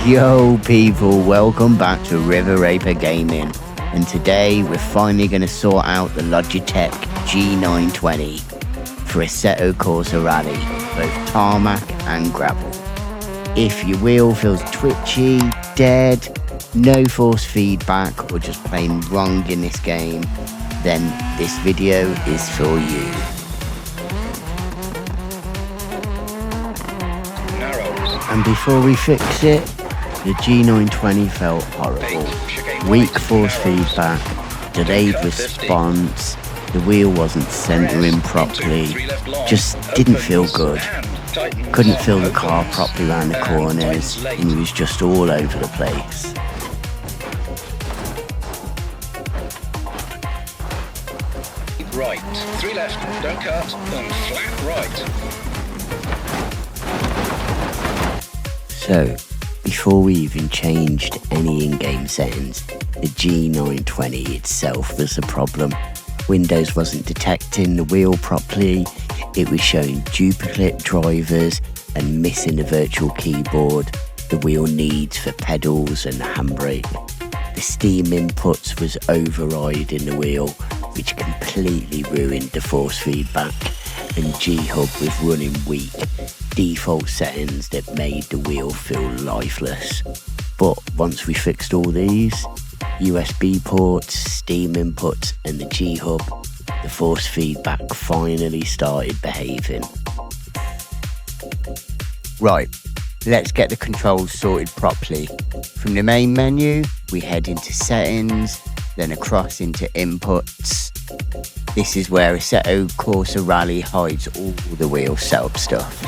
Yo people, welcome back to Riverraypa Gaming, and today we're finally going to sort out the Logitech G920 for Assetto Corsa Rally, both tarmac and gravel. If your wheel feels twitchy, dead, no force feedback, or just plain wrong in this game, then this video is for you. And before we fix it, the G920 felt horrible. Weak force feedback, delayed response, the wheel wasn't centering properly, just didn't feel good. Couldn't feel the car properly around the corners, and it was just all over the place. Right, 3 left, don't cut, and flat right. So, before we even changed any in-game settings, the G920 itself was the problem. Windows wasn't detecting the wheel properly, it was showing duplicate drivers and missing the virtual keyboard the wheel needs for pedals and the handbrake. The Steam inputs was overriding the wheel, which completely ruined the force feedback, and G HUB was running weak default settings that made the wheel feel lifeless. But once we fixed all these, USB ports, Steam inputs and the G HUB, the force feedback finally started behaving. Right, let's get the controls sorted properly. From the main menu, we head into settings, then across into inputs. This is where Assetto Corsa Rally hides all the wheel setup stuff.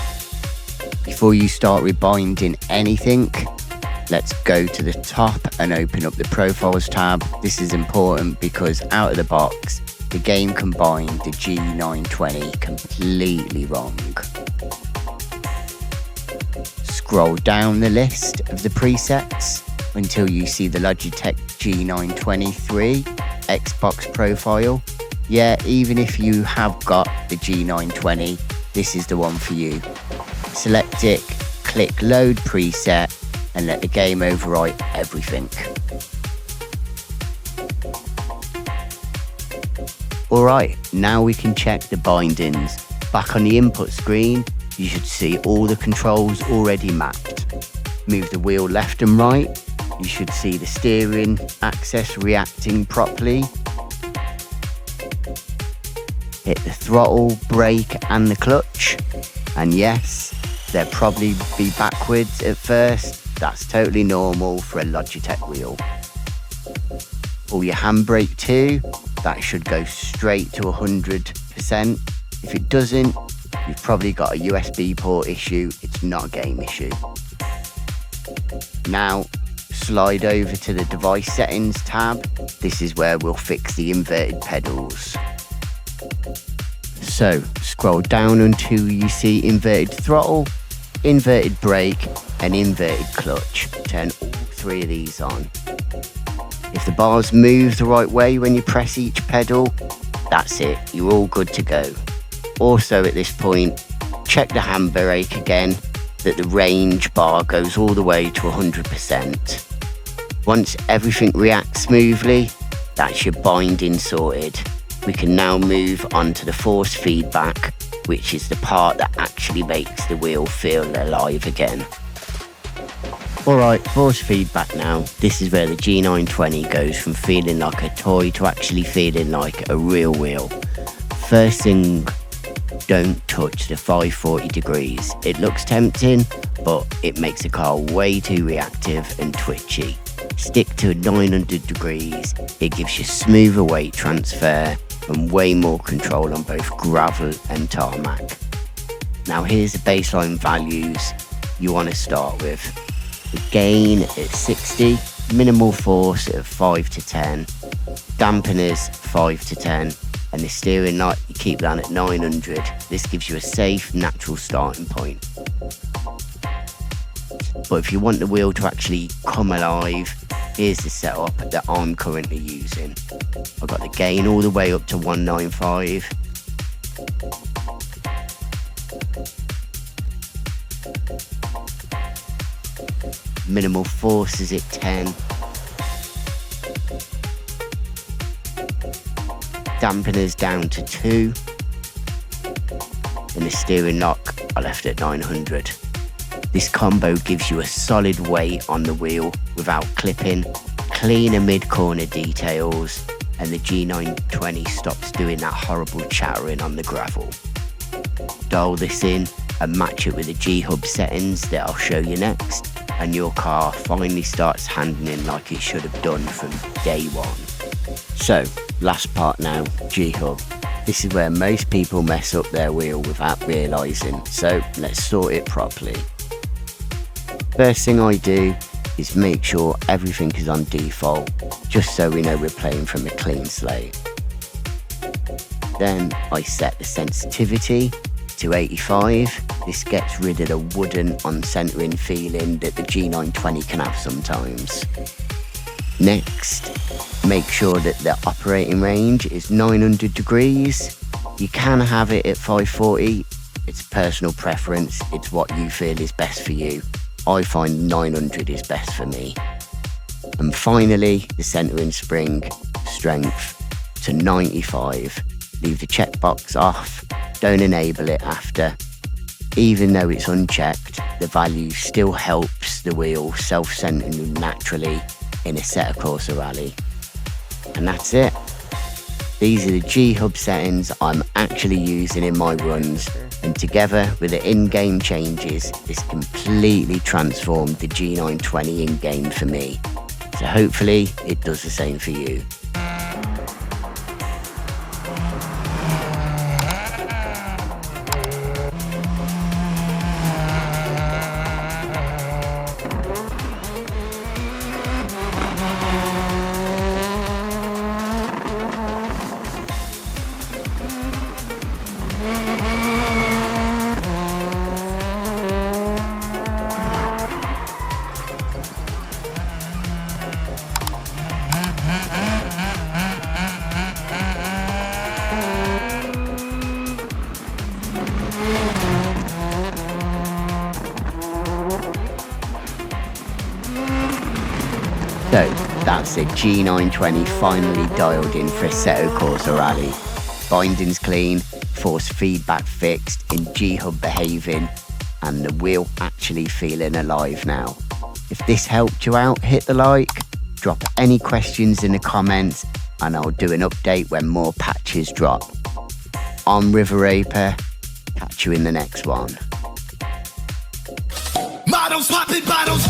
Before you start rebinding anything, let's go to the top and open up the Profiles tab. This is important because out of the box, the game combined the G920 completely wrong. Scroll down the list of the presets until you see the Logitech G923 Xbox profile. Yeah, even if you have got the G920, this is the one for you. Select it, click load preset, and let the game overwrite everything. Alright, now we can check the bindings. Back on the input screen, you should see all the controls already mapped. Move the wheel left and right, you should see the steering axis reacting properly. Hit the throttle, brake and the clutch, and yes, they'll probably be backwards at first. That's totally normal for a Logitech wheel. Pull your handbrake too, that should go straight to 100%. If it doesn't, you've probably got a USB port issue, it's not a game issue. Now, slide over to the device settings tab. This is where we'll fix the inverted pedals. So, scroll down until you see inverted throttle, inverted brake and inverted clutch. Turn all 3 of these on. If the bars move the right way when you press each pedal, that's it, you're all good to go. Also at this point, check the handbrake again, that the range bar goes all the way to 100%. Once everything reacts smoothly, that's your binding sorted. We can now move on to the force feedback, which is the part that actually makes the wheel feel alive again. Alright, force feedback now. This is where the G920 goes from feeling like a toy to actually feeling like a real wheel. First thing, don't touch the 540 degrees. It looks tempting, but it makes the car way too reactive and twitchy. Stick to 900 degrees. It gives you smoother weight transfer and way more control on both gravel and tarmac. Now here's the baseline values you want to start with. The gain at 60, minimal force at 5 to 10, dampeners 5 to 10, and the steering light you keep that at 900. This gives you a safe, natural starting point. But if you want the wheel to actually come alive, here's the setup that I'm currently using. I've got the gain all the way up to 195, Minimal force is at 10. Dampeners down to 2. And the steering lock I left at 900. This combo gives you a solid weight on the wheel without clipping, cleaner mid-corner details, and the G920 stops doing that horrible chattering on the gravel. Dial this in and match it with the G HUB settings that I'll show you next, and your car finally starts handling like it should have done from day one. So, last part now, G HUB. This is where most people mess up their wheel without realising, so let's sort it properly. First thing I do is make sure everything is on default, just so we know we're playing from a clean slate. Then I set the sensitivity to 85. This gets rid of the wooden on-centering feeling that the G920 can have sometimes. Next, make sure that the operating range is 900 degrees. You can have it at 540. It's personal preference. It's what you feel is best for you. I find 900 is best for me. And finally, the centering spring strength to 95. Leave the checkbox off. Don't enable it after. Even though it's unchecked, the value still helps the wheel self-centering naturally in Assetto Corsa rally. And that's it. These are the G HUB settings I'm actually using in my runs, and together with the in-game changes, this completely transformed the G920 in-game for me. So hopefully it does the same for you. So that's the G920 finally dialed in for Assetto Corsa rally. Bindings clean, force feedback fixed, and G HUB behaving, and the wheel actually feeling alive now. If this helped you out, hit the like, drop any questions in the comments, and I'll do an update when more patches drop. I'm Riverraypa, catch you in the next one. Models popping bottles.